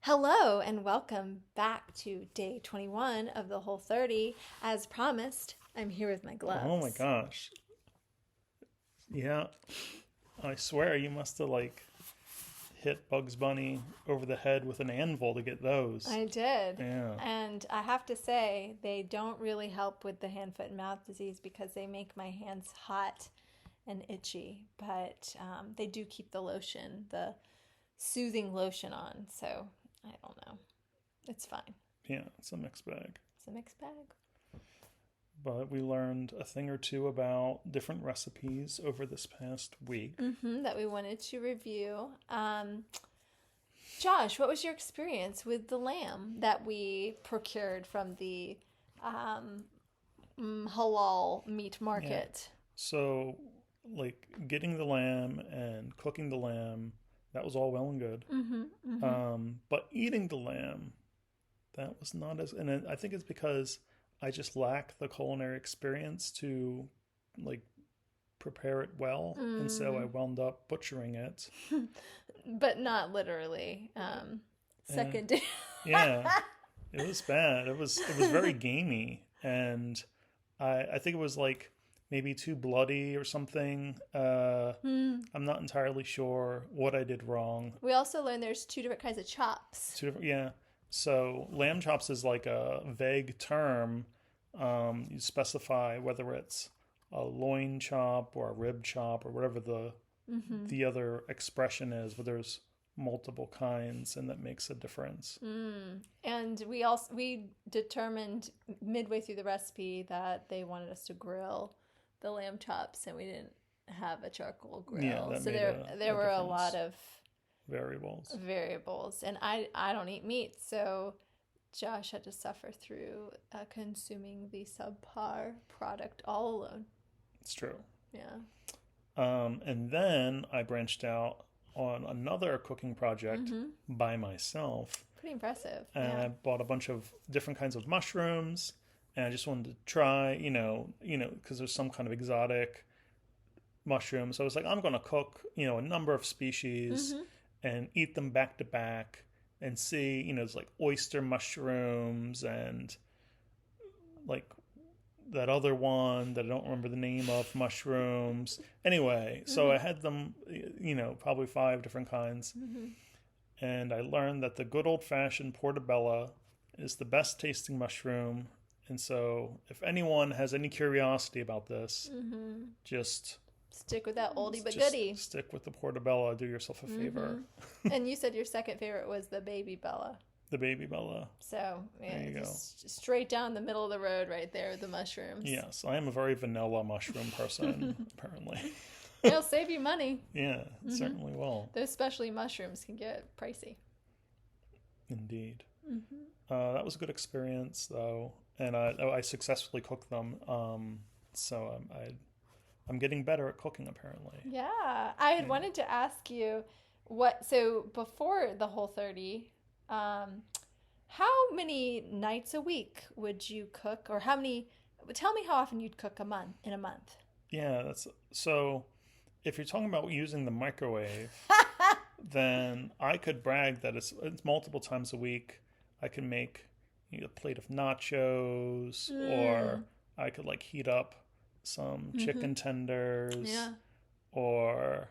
Hello and welcome back to day 21 of the Whole30. As promised, I'm here with my Oh my gloves. gosh. Yeah, I swear you must have hit Bugs Bunny over the head with an anvil to get those. I did. Yeah. And I have to say, they don't really help with the hand, foot, and mouth disease because they make my hands hot and itchy. But they do keep the lotion, the soothing lotion on. So I don't know. It's fine. Yeah, it's a mixed bag. It's a mixed bag. But we learned a thing or two about different recipes over this past week. That we wanted to review. Josh, what was your experience with the lamb that we procured from the halal meat Yeah. market? So, getting the lamb and cooking the lamb, that was all well and good. But eating the lamb, that was not as, and I think it's because I just lack the culinary experience to like prepare it well, and so I wound up butchering it. But not literally. And Second day. yeah, it was bad. It was very gamey, and I think it was like maybe too bloody or something. I'm not entirely sure what I did wrong. We also learned there's two different kinds of chops. Two different, yeah. So lamb chops is like a vague term. You specify whether it's a loin chop or a rib chop or whatever the other expression is, but there's multiple kinds, and that makes a difference. And we determined midway through the recipe that they wanted us to grill the lamb chops, and we didn't have a charcoal grill. Yeah, that So made there a were a difference. lot of Variables. and I don't eat meat, so Josh had to suffer through consuming the subpar product all alone. It's true. Yeah. And then I branched out on another cooking project by myself, Pretty impressive. and Yeah. I bought a bunch of different kinds of mushrooms, and I just wanted to try, because there's some kind of exotic mushroom. So I was like, I'm going to cook, a number of species and eat them back to back and see, it's like oyster mushrooms and like that other one that I don't remember the name of, mushrooms. Anyway, so I had them, probably 5 different kinds. And I learned that the good old fashioned portobello is the best tasting mushroom. And so if anyone has any curiosity about this, just Stick with that oldie but just goodie. stick with the portobello. Do yourself a favor. And you said your second favorite was the baby Bella. The baby bella. So yeah, There you go. just straight down the middle of the road right there, the mushrooms. Yes, I am a very vanilla mushroom person, apparently. It'll save you money. Yeah, it certainly will. Those specialty mushrooms can get pricey. Indeed. That was a good experience, though, and I successfully cooked them. So I'm getting better at cooking, apparently. Yeah. I had wanted to ask you so before the Whole30, how many nights a week would you cook, or tell me how often you'd cook in a month. Yeah, that's so. If you're talking about using the microwave, then I could brag that it's multiple times a week. I can make a plate of nachos, or I could heat up some chicken tenders, Yeah. or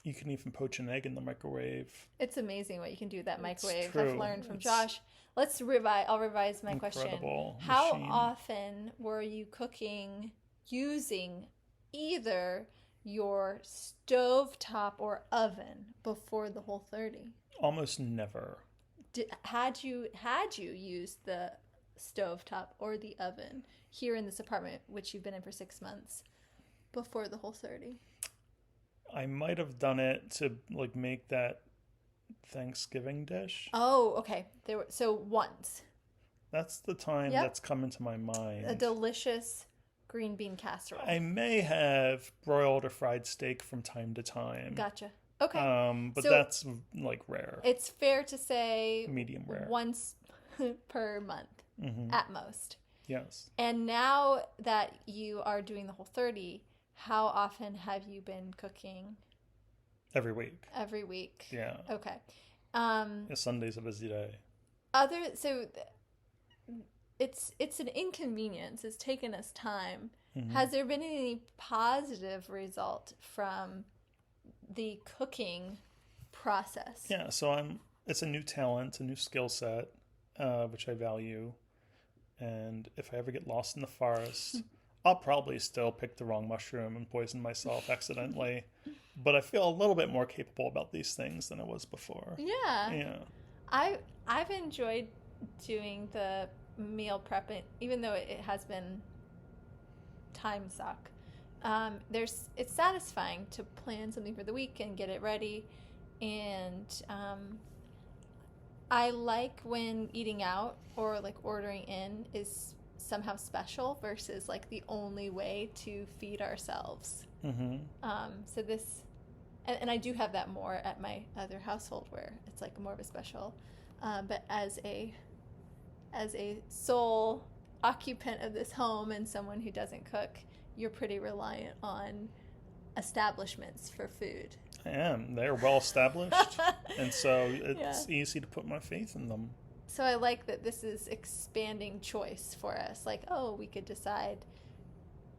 you can even poach an egg in the microwave. It's amazing what you can do with that microwave. true. I've learned from It's Josh. I'll revise my question. Incredible How machine. often were you cooking using either your stovetop or oven before the Whole30? Almost never. Had you used the stovetop or the oven here in this apartment, which you've been in for 6 months, before the Whole30? I might have done it to make that Thanksgiving dish. Oh, okay. So once. That's the time Yep. that's come into my mind. A delicious green bean casserole. I may have broiled or fried steak from time to time. Gotcha. Okay. But So- that's rare. It's fair to say Medium rare. once per month at most. Yes. And now that you are doing the Whole30, how often have you been cooking? Every week. Every week. Yeah. Okay. Yeah, Sunday's a busy day. So it's an inconvenience. It's taken us time. Mm-hmm. Has there been any positive result from the cooking process? Yeah, it's a new talent, a new skill set, which I value. And if I ever get lost in the forest, I'll probably still pick the wrong mushroom and poison myself accidentally. But I feel a little bit more capable about these things than I was before. Yeah. Yeah. I've enjoyed doing the meal prepping, even though it has been time suck. It's satisfying to plan something for the week and get it ready, and I like when eating out or like ordering in is somehow special versus like the only way to feed ourselves. Mm-hmm. So this, and I do have that more at my other household where it's like more of a special. But as a sole occupant of this home and someone who doesn't cook, you're pretty reliant on establishments for food. I am. They're well established, and so it's easy to put my faith in them. So I like that this is expanding choice for us. Like, oh, we could decide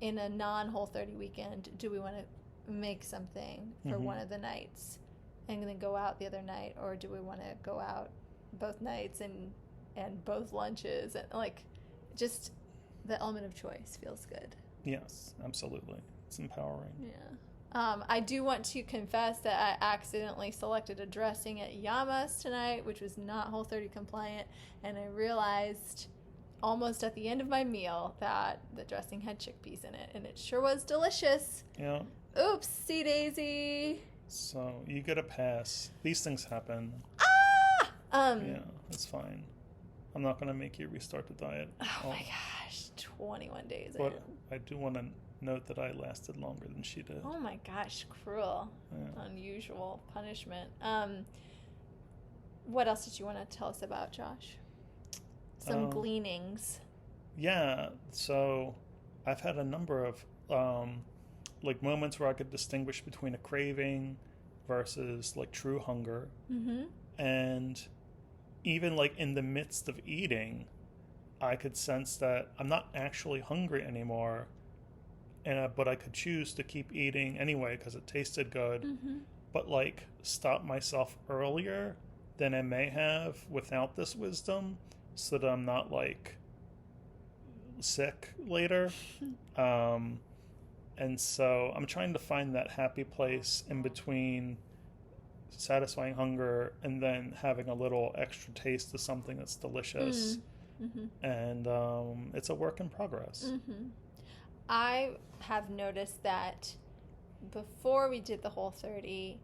in a non-Whole30 weekend, do we want to make something for one of the nights and then go out the other night, or do we want to go out both nights and both lunches, and like just the element of choice feels good. Yes, absolutely. It's empowering. Yeah. I do want to confess that I accidentally selected a dressing at Yama's tonight, which was not Whole30 compliant, and I realized almost at the end of my meal that the dressing had chickpeas in it, and it sure was delicious. Yeah. Oopsie daisy. So you get a pass. These things happen. Yeah, it's fine. I'm not going to make you restart the diet. Oh my gosh, 21 days But in. I do want to note that I lasted longer than she did. Oh my gosh, cruel. Yeah. Unusual punishment. What else did you want to tell us about, Josh? Some gleanings. Yeah, so I've had a number of like moments where I could distinguish between a craving versus like true hunger. Mm-hmm. And even like in the midst of eating, I could sense that I'm not actually hungry anymore, but I could choose to keep eating anyway because it tasted good, but like stop myself earlier than I may have without this wisdom, so that I'm not like sick later. And so I'm trying to find that happy place in between satisfying hunger and then having a little extra taste of something that's delicious. And it's a work in progress. I have noticed that before we did the Whole30,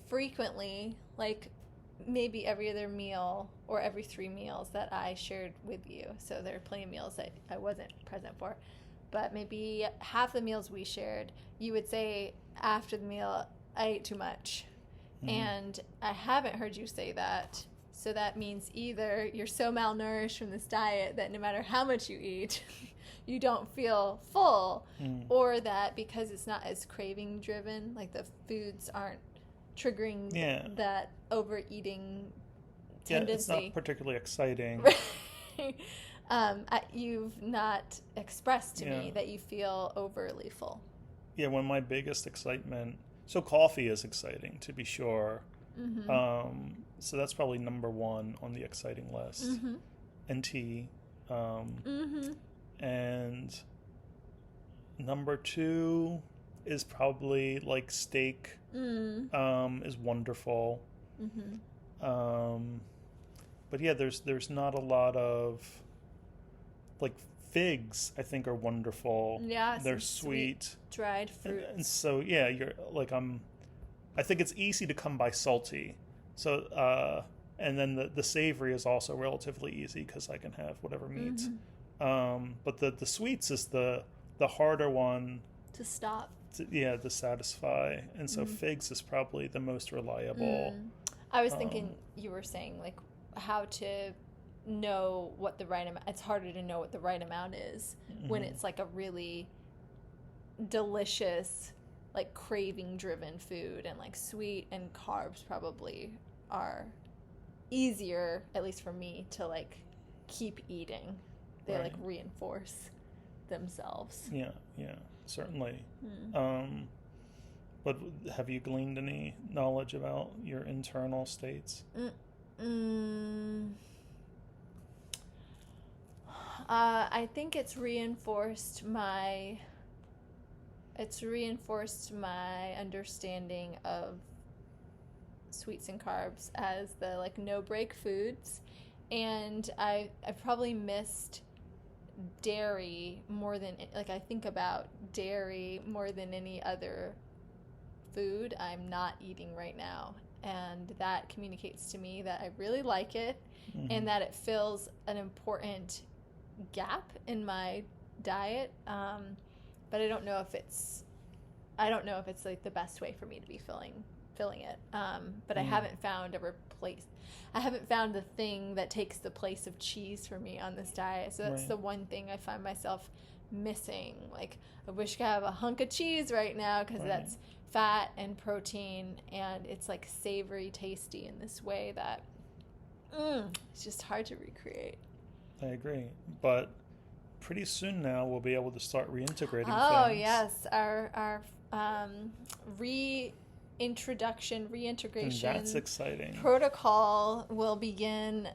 frequently, like maybe every other meal or every 3 meals that I shared with you, so there are plenty of meals that I wasn't present for, but maybe half the meals we shared, you would say after the meal, I ate too much. And I haven't heard you say that. So that means either you're so malnourished from this diet that no matter how much you eat, you don't feel full, or that because it's not as craving driven, like the foods aren't triggering that overeating tendency. Yeah, it's not particularly exciting. You've not expressed to me that you feel overly full. Yeah, when my biggest excitement... So coffee is exciting, to be sure. So that's probably number 1 on the exciting list. And tea. And number 2 is probably like steak. Is wonderful. But yeah, there's not a lot of like figs. I think are wonderful. Yeah, they're sweet dried fruit. And so yeah, you're like I think it's easy to come by salty. So and then the savory is also relatively easy because I can have whatever meat. But the sweets is the harder one to stop. To satisfy. And so figs is probably the most reliable. I was thinking you were saying like how to know what the right amount. It's harder to know what the right amount is when it's like a really delicious like craving driven food, and like sweet and carbs probably are easier, at least for me, to like keep eating. They Right. like reinforce themselves. Yeah, yeah, certainly. Mm. But have you gleaned any knowledge about your internal states? Mm. I think it's reinforced my understanding of sweets and carbs as the like no break foods, and I probably missed dairy more than, like, I think about dairy more than any other food I'm not eating right now, and that communicates to me that I really like it, Mm-hmm. and that it fills an important gap in my diet. But I don't know if it's like the best way for me to be filling it. But I haven't found a replace. I haven't found the thing that takes the place of cheese for me on this diet. So that's Right. the one thing I find myself missing. Like, I wish I could have a hunk of cheese right now, because Right. that's fat and protein, and it's like savory, tasty in this way that it's just hard to recreate. I agree. But pretty soon now we'll be able to start reintegrating Oh things. yes, our reintegration And that's exciting. protocol will begin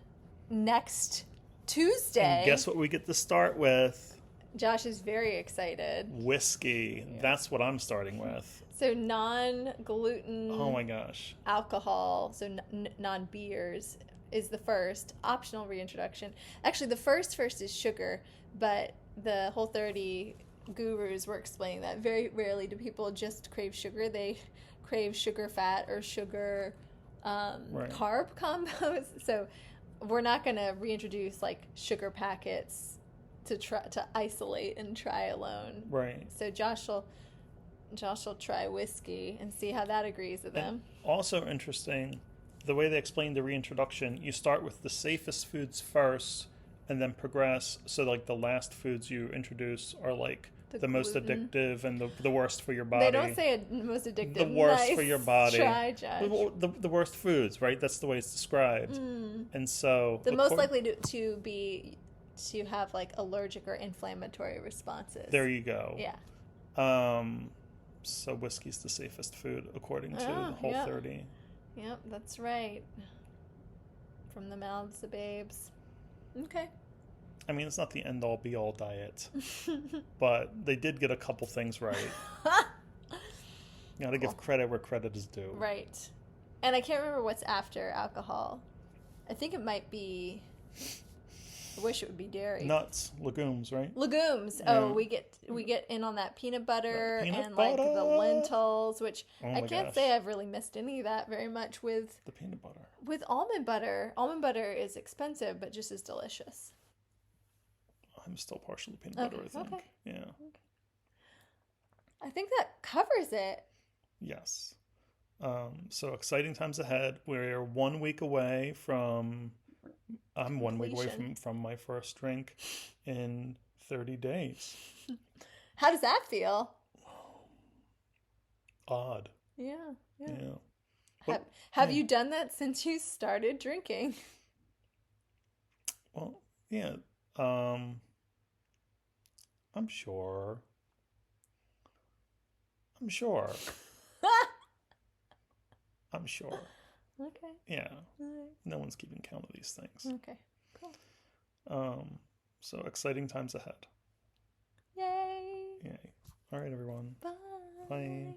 next Tuesday. And guess what we get to start with? Josh is very excited. Whiskey. Yeah. That's what I'm starting with. So non-gluten Oh my gosh. alcohol, so non-beers is the first optional reintroduction. Actually, the first is sugar, but the Whole30 gurus were explaining that very rarely do people just crave sugar. They crave sugar fat or sugar Right. carb combos. So we're not going to reintroduce like sugar packets to try to isolate and try alone. Right. So Josh will try whiskey and see how that agrees with him. Also interesting, the way they explained the reintroduction, you start with the safest foods first and then progress. So like the last foods you introduce are like the most gluten. addictive and the worst for your body. They don't say most addictive. The worst Nice for your body. Try, Josh. The worst foods, right? That's the way it's described. And so The most likely to have like allergic or inflammatory responses. there you go. Yeah. So whiskey's the safest food according to Oh, Whole30. Yep, that's right. From the mouths of babes. Okay. I mean, it's not the end-all be-all diet, but they did get a couple things right. You gotta give credit where credit is due. Right. And I can't remember what's after alcohol. I think it might be... I wish it would be dairy. Nuts, legumes, right? Legumes. Yeah. Oh, we get in on that peanut butter Peanut and butter. like the lentils, which Oh I my can't gosh. say I've really missed any of that very much with The peanut butter. almond butter. Almond butter is expensive, but just as delicious. I'm still partial to peanut butter, I think. Okay. Yeah. I think that covers it. Yes. So exciting times ahead. We're 1 week away from... I'm 1 week away Completion. from my first drink in 30 days. How does that feel? Odd. Yeah. Yeah. Have you done that since you started drinking? Well, yeah. I'm sure. I'm sure. Okay. Yeah. All right. No one's keeping count of these things. Okay. Cool. So exciting times ahead. Yay. Yay. All right, everyone. Bye. Bye.